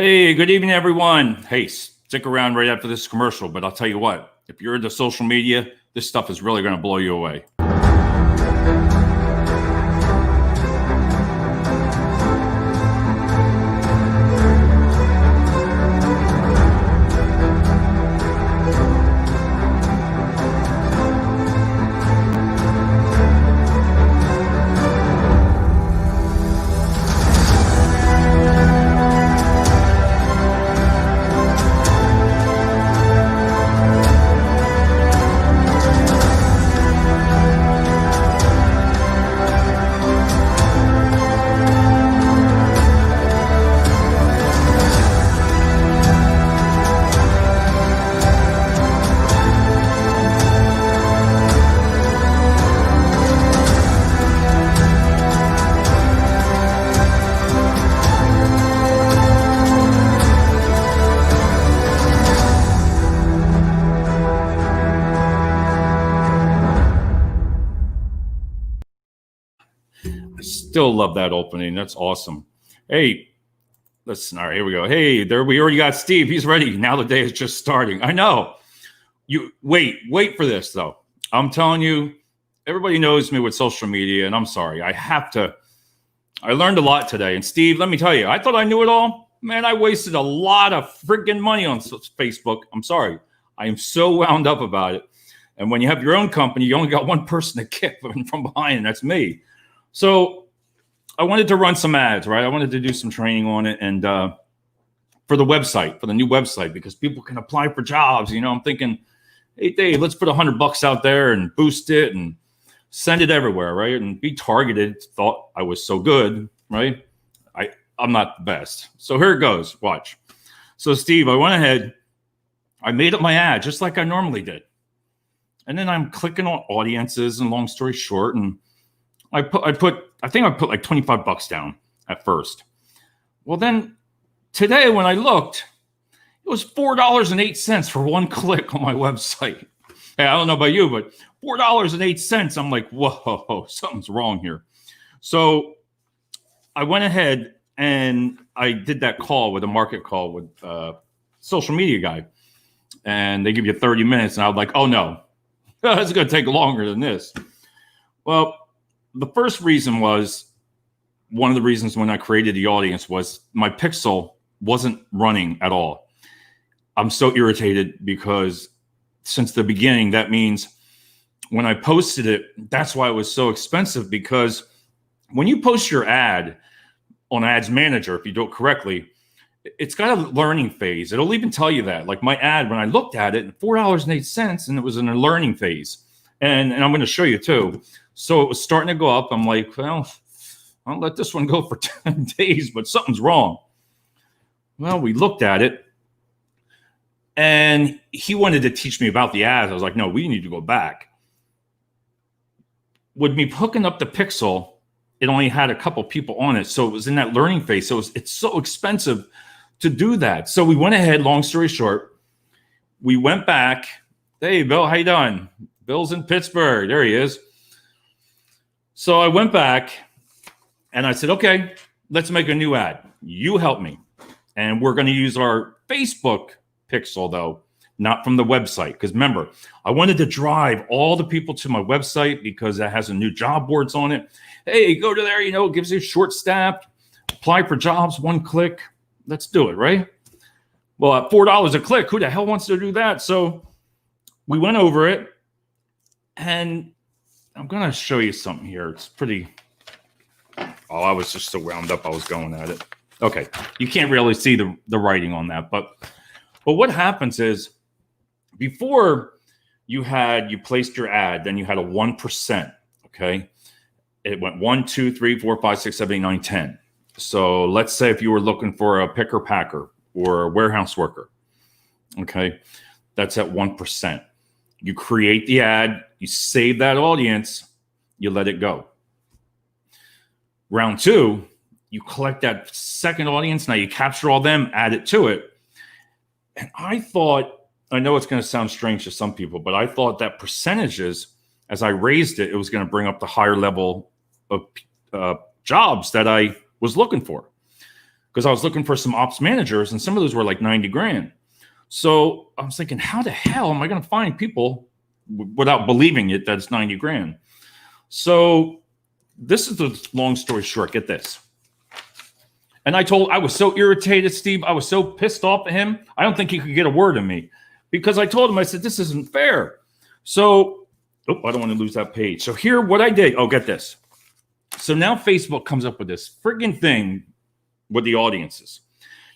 Hey, good evening, everyone. Hey, stick around right after this commercial, but I'll tell you what, if you're into social media, this stuff is really going to blow you away. Still love that opening. That's awesome. Hey, listen. All right, here we go. Hey, there we already got Steve. He's ready. Now the day is just starting. I know. You wait for this though. I'm telling you, everybody knows me with social media, and I'm sorry. I learned a lot today. And Steve, let me tell you, I thought I knew it all. Man, I wasted a lot of freaking money on Facebook. I'm sorry. I am so wound up about it. And when you have your own company, you only got one person to kick from behind, and that's me. So I wanted to run some ads, right? I wanted to do some training on it and for the website, for the new website, because people can apply for jobs. You know, I'm thinking, hey, Dave, let's put $100 out there and boost it and send it everywhere, right? And be targeted. Thought I was so good, right? I'm not the best. So here it goes. Watch. So Steve, I went ahead. I made up my ad just like I normally did. And then I'm clicking on audiences and long story short, and I think I put like $25 down at first. Well, then today when I looked, it was $4.08 for one click on my website. Hey, I don't know about you, but $4.08. I'm like, whoa, something's wrong here. So I went ahead and I did that call with a market call with a social media guy. And they give you 30 minutes. And I was like, oh no, it's going to take longer than this. Well, the first reason was, one of the reasons when I created the audience was my pixel wasn't running at all. I'm so irritated because since the beginning, that means when I posted it, that's why it was so expensive, because when you post your ad on Ads Manager, if you do it correctly, it's got a learning phase. It'll even tell you that. Like my ad, when I looked at it, $4.08, and it was in a learning phase. And I'm going to show you too. So it was starting to go up. I'm like, well, I'll let this one go for 10 days, but something's wrong. Well, we looked at it, and he wanted to teach me about the ads. I was like, no, we need to go back. With me hooking up the pixel, it only had a couple people on it. So it was in that learning phase. So it's so expensive to do that. So we went ahead, long story short, we went back. Hey, Bill, how you doing? Bill's in Pittsburgh. There he is. So I went back and I said, okay, let's make a new ad. You help me. And we're going to use our Facebook pixel, though, not from the website. Because remember, I wanted to drive all the people to my website because it has a new job boards on it. Hey, go to there, it gives you short staff, apply for jobs, one click. Let's do it, right? Well, at $4 a click, who the hell wants to do that? So we went over it, and I'm going to show you something here. It's pretty. Oh, I was just so wound up. I was going at it. Okay. You can't really see the writing on that. But what happens is before you placed your ad, then you had a 1%. Okay. It went 1, 2, 3, 4, 5, 6, 7, 8, 9, 10. So let's say if you were looking for a picker packer or a warehouse worker. Okay. That's at 1%. You create the ad, you save that audience, you let it go. Round 2, you collect that second audience. Now you capture all them, add it to it. And I know it's going to sound strange to some people, but I thought that percentages, as I raised it, it was going to bring up the higher level of jobs that I was looking for. because I was looking for some ops managers, and some of those were like 90 grand. So I was thinking, how the hell am I going to find people without believing it that it's 90 grand? So this is the long story short. Get this. And I was so irritated, Steve. I was so pissed off at him. I don't think he could get a word in me, because I told him, I said, this isn't fair. So, I don't want to lose that page. So here, what I did. Oh, get this. So now Facebook comes up with this friggin' thing with the audiences.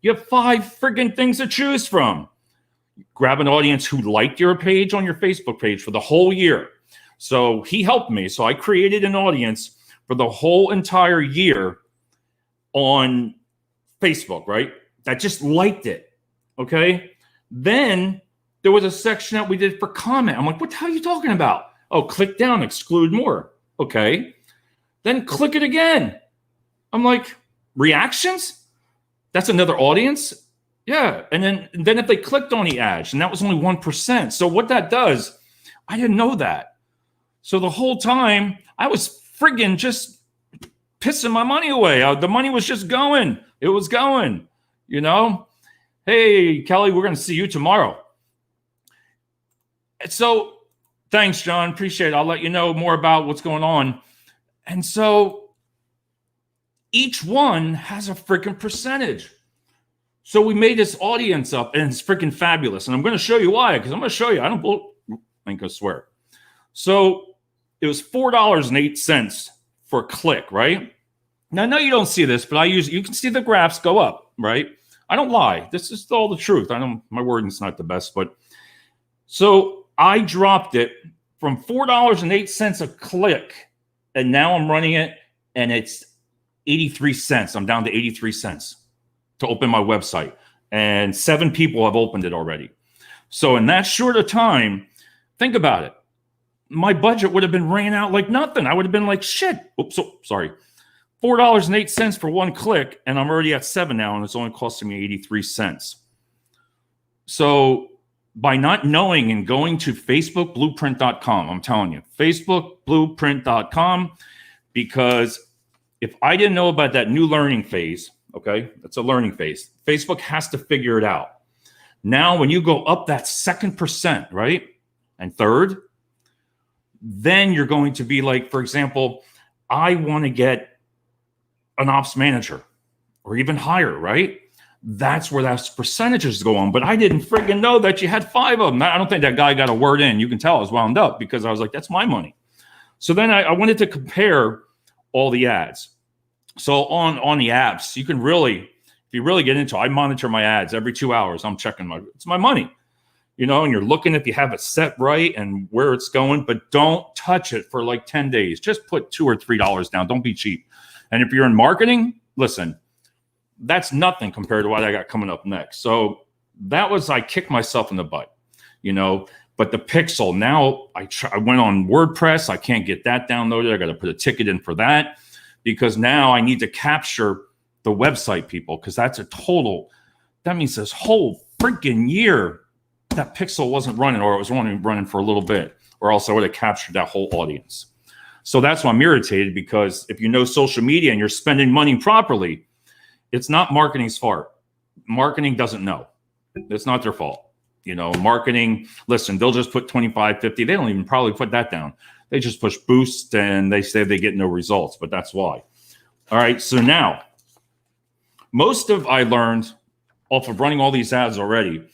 You have 5 friggin' things to choose from. Grab an audience who liked your page on your Facebook page for the whole year. So he helped me. So I created an audience for the whole entire year on Facebook, right? That just liked it. Okay. Then there was a section that we did for comment. I'm like, what the hell are you talking about? Oh, click down, exclude more. Okay. Then click it again. I'm like, reactions? That's another audience? Yeah. And then if they clicked on the ads, and that was only 1%. So what that does, I didn't know that. So the whole time I was friggin' just pissing my money away. The money was just going. It was going, Hey, Kelly, we're going to see you tomorrow. So thanks, John. Appreciate it. I'll let you know more about what's going on. And so each one has a freaking percentage. So we made this audience up, and it's freaking fabulous. And I'm going to show you why, because I'm going to show you. I ain't going to swear. So it was $4.08 for a click, right? Now, I know you don't see this, but you can see the graphs go up, right? I don't lie. This is all the truth. My wording's not the best, but so I dropped it from $4.08 a click, and now I'm running it, and it's 83 cents. I'm down to 83 cents to open my website, and 7 people have opened it already. So in that short a time, think about it. My budget would have been ran out like nothing. I would have been like, shit. Oops, sorry. $4.08 for one click, and I'm already at 7 now, and it's only costing me 83 cents. So by not knowing and going to FacebookBlueprint.com, I'm telling you, FacebookBlueprint.com, because if I didn't know about that new learning phase, okay, that's a learning phase, Facebook has to figure it out. Now, when you go up that 2%, right, and third, then you're going to be like, for example, I want to get an ops manager or even higher, right? That's where that percentages go on. But I didn't friggin' know that you had 5 of them. I don't think that guy got a word in. You can tell I was wound up, because I was like, that's my money. So then I wanted to compare all the ads. So on the apps, you can really, if you really get into it, I monitor my ads every 2 hours. I'm checking it's my money, and you're looking if you have it set right and where it's going, but don't touch it for like 10 days. Just put $2 or $3 down. Don't be cheap. And if you're in marketing, listen, that's nothing compared to what I got coming up next. So I kicked myself in the butt, but the Pixel, now I went on WordPress. I can't get that downloaded. I got to put a ticket in for that, because now I need to capture the website people, because that means this whole freaking year that Pixel wasn't running, or it was only running for a little bit, or else I would have captured that whole audience. So that's why I'm irritated, because if you know social media and you're spending money properly, it's not marketing's fault. Marketing doesn't know. It's not their fault. Marketing, listen, they'll just put 25, 50. They don't even probably put that down. They just push boost, and they say they get no results, but that's why. All right. So now I learned off of running all these ads already.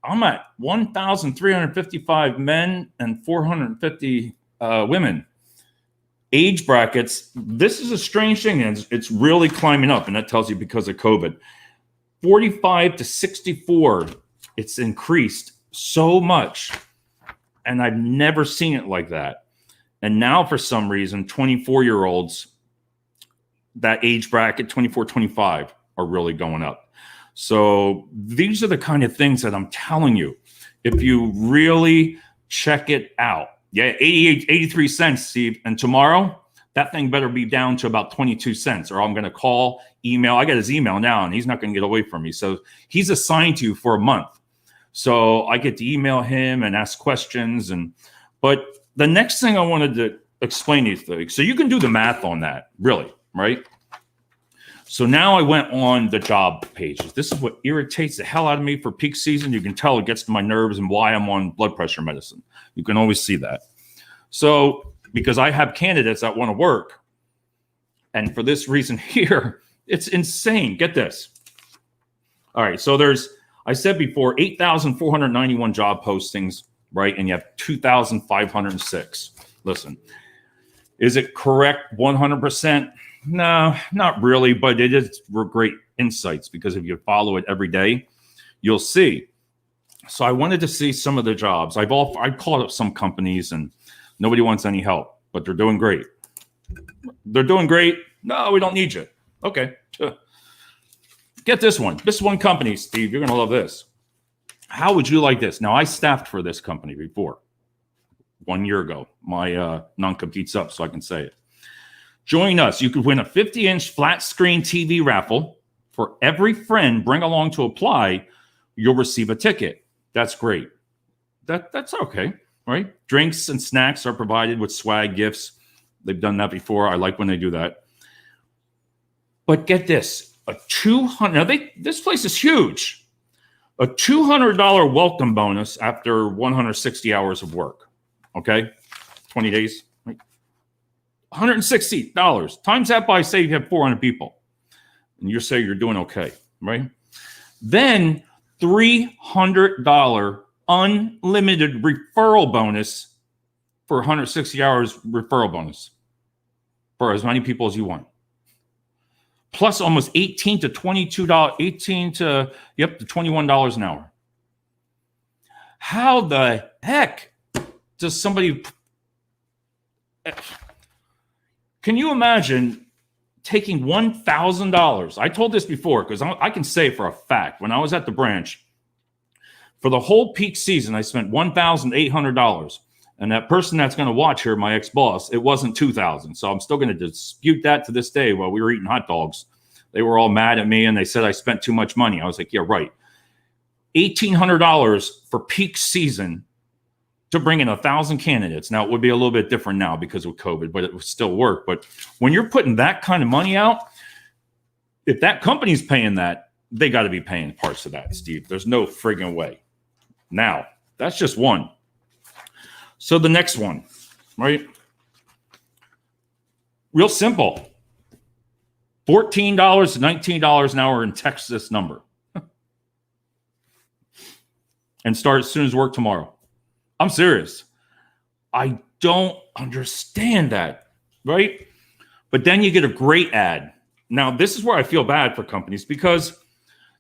I'm at 1,355 men and 450 women. Age brackets, this is a strange thing, and it's really climbing up, and that tells you because of COVID. 45 to 64, it's increased so much, and I've never seen it like that. And now, for some reason, 24-year-olds, that age bracket, 24, 25, are really going up. So these are the kind of things that I'm telling you, if you really check it out. Yeah, 83 cents, Steve. And tomorrow, that thing better be down to about 22 cents, or I'm going to call, email. I got his email now, and he's not going to get away from me. So he's assigned to you for a month. So I get to email him and ask questions. But the next thing I wanted to explain to you, so you can do the math on that, really, right? So now I went on the job pages. This is what irritates the hell out of me for peak season. You can tell it gets to my nerves and why I'm on blood pressure medicine. You can always see that. So because I have candidates that want to work, and for this reason here, it's insane. Get this. All right, so I said before, 8,491 job postings, right? And you have 2,506. Listen, is it correct 100%? No, not really, but it is great insights because if you follow it every day, you'll see. So I wanted to see some of the jobs. I called up some companies and nobody wants any help, but they're doing great. They're doing great. No, we don't need you. Okay. Get this one. This one company, Steve, you're going to love this. How would you like this? Now, I staffed for this company before 1 year ago. My non-compete's up, so I can say it. Join us. You could win a 50-inch flat screen TV raffle. For every friend bring along to apply, you'll receive a ticket. That's great. That's okay, right? Drinks and snacks are provided with swag gifts. They've done that before. I like when they do that. But get this, this place is huge. A $200 welcome bonus after 160 hours of work. Okay? 20 days. $160. Times that by, say you have 400 people. And you say you're doing okay, right? Then $300 unlimited referral bonus for 160 hours referral bonus for as many people as you want. Plus almost $18 to $22, to $21 an hour. How the heck does somebody... Can you imagine taking $1,000? I told this before because I can say for a fact, when I was at the branch, for the whole peak season, I spent $1,800. And that person that's going to watch here, my ex-boss, it wasn't $2,000. So I'm still going to dispute that to this day while we were eating hot dogs. They were all mad at me and they said I spent too much money. I was like, yeah, right. $1,800 for peak season to bring in 1,000 candidates. Now, it would be a little bit different now because of COVID, but it would still work. But when you're putting that kind of money out, if that company's paying that, they got to be paying parts of that, Steve. There's no friggin' way. Now, that's just one. So the next one, right? Real simple. $14 to $19 an hour in Texas number. And start as soon as work tomorrow. I'm serious. I don't understand that, right? But then you get a great ad. Now, this is where I feel bad for companies because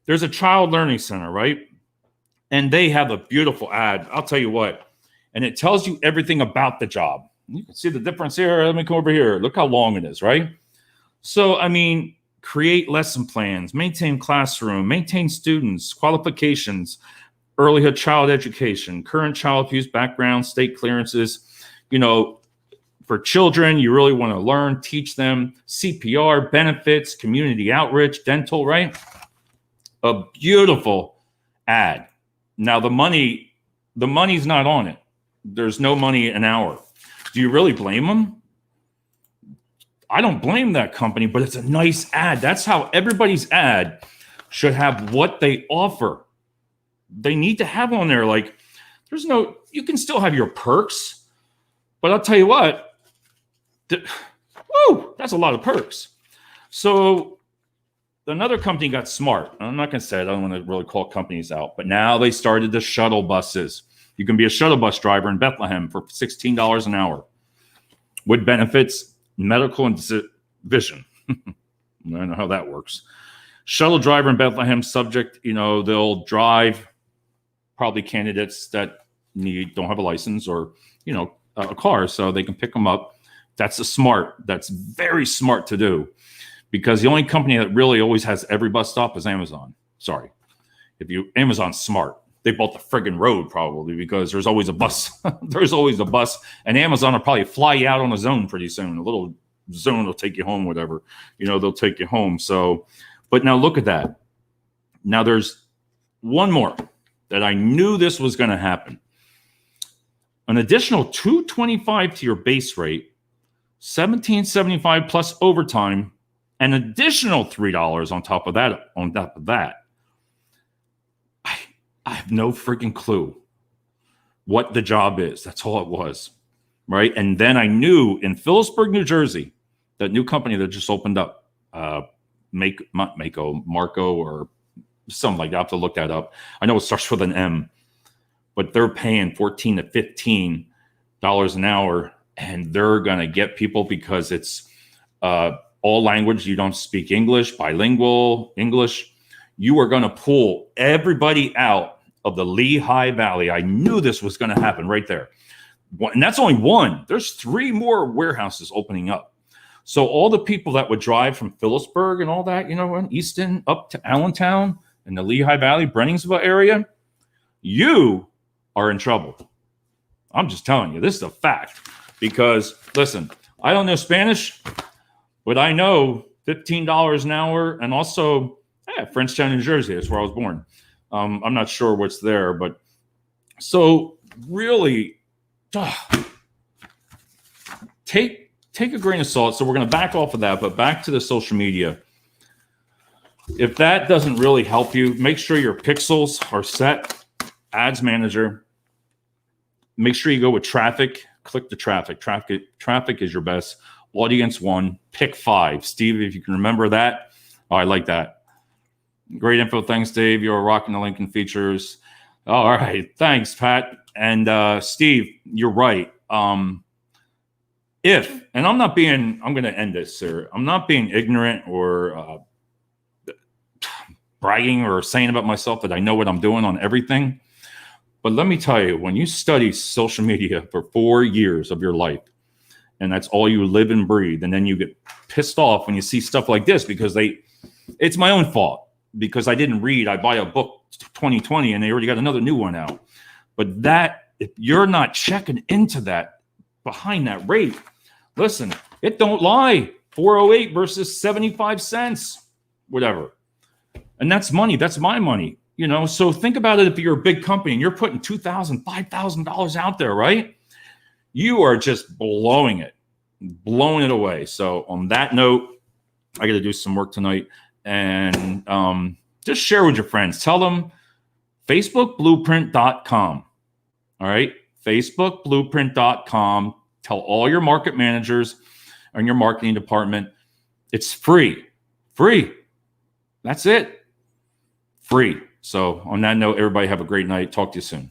there's a child learning center, right? And they have a beautiful ad. I'll tell you what. And it tells you everything about the job. You can see the difference here. Let me come over here. Look how long it is, right? So, I mean, create lesson plans, maintain classroom, maintain students, qualifications, earlyhood child education, current child abuse background, state clearances. You know, for children, you really want to learn, teach them CPR, benefits, community outreach, dental, right? A beautiful ad. Now, the money's not on it. There's no money an hour. Do you really blame them? I don't blame that company, but it's a nice ad. That's how everybody's ad should have what they offer. They need to have on there, like, you can still have your perks, but I'll tell you what, that's a lot of perks. So another company got smart. I'm not going to say it. I don't want to really call companies out, but now they started the shuttle buses. You can be a shuttle bus driver in Bethlehem for $16 an hour with benefits, medical, and vision. I don't know how that works. Shuttle driver in Bethlehem subject, they'll drive probably candidates that don't have a license or, a car so they can pick them up. That's very smart to do because the only company that really always has every bus stop is Amazon. Sorry. Amazon's smart. They built the friggin' road probably because there's always a bus. There's always a bus. And Amazon will probably fly you out on a zone pretty soon. A little zone will take you home, whatever. They'll take you home. So, but now look at that. Now there's one more that I knew this was going to happen. An additional $225 to your base rate, $17.75 plus overtime An additional $3 on top of that. I have no freaking clue what the job is. That's all it was, right? And then I knew in Phillipsburg, New Jersey, that new company that just opened up, Marco, or something like that. I have to look that up. I know it starts with an M, but they're paying $14 to $15 an hour, and they're going to get people because it's all language. You don't speak English, bilingual English. You are going to pull everybody out of the Lehigh Valley. I knew this was going to happen right there. And that's only one. There's 3 more warehouses opening up. So all the people that would drive from Phillipsburg and all that, in Easton up to Allentown and the Lehigh Valley, Brenningsville area, you are in trouble. I'm just telling you, this is a fact. Because, listen, I don't know Spanish, but I know $15 an hour, and also Frenchtown, New Jersey. That's where I was born. I'm not sure what's there, but so really, take a grain of salt. So we're going to back off of that, but back to the social media. If that doesn't really help you, make sure your pixels are set. Ads manager. Make sure you go with traffic. Click the traffic. Traffic is your best. Audience 1. Pick 5. Steve, if you can remember that. Oh, I like that. Great info. Thanks, Dave. You're rocking the Lincoln features. All right. Thanks, Pat. And Steve, you're right. I'm going to end this, sir. I'm not being ignorant or bragging or saying about myself that I know what I'm doing on everything. But let me tell you, when you study social media for 4 years of your life, and that's all you live and breathe, and then you get pissed off when you see stuff like this because it's my own fault because I didn't read. I buy a book 2020 and they already got another new one out. But that, if you're not checking into that behind that rate, listen, it don't lie. 408 versus 75 cents, whatever. And that's money. That's my money. So think about it. If you're a big company and you're putting $2,000, $5,000 out there, right? You are just blowing it away. So on that note, I got to do some work tonight, and just share with your friends. Tell them facebookblueprint.com. All right. facebookblueprint.com. Tell all your market managers and your marketing department. It's free. That's it. Free. So on that note, everybody have a great night. Talk to you soon.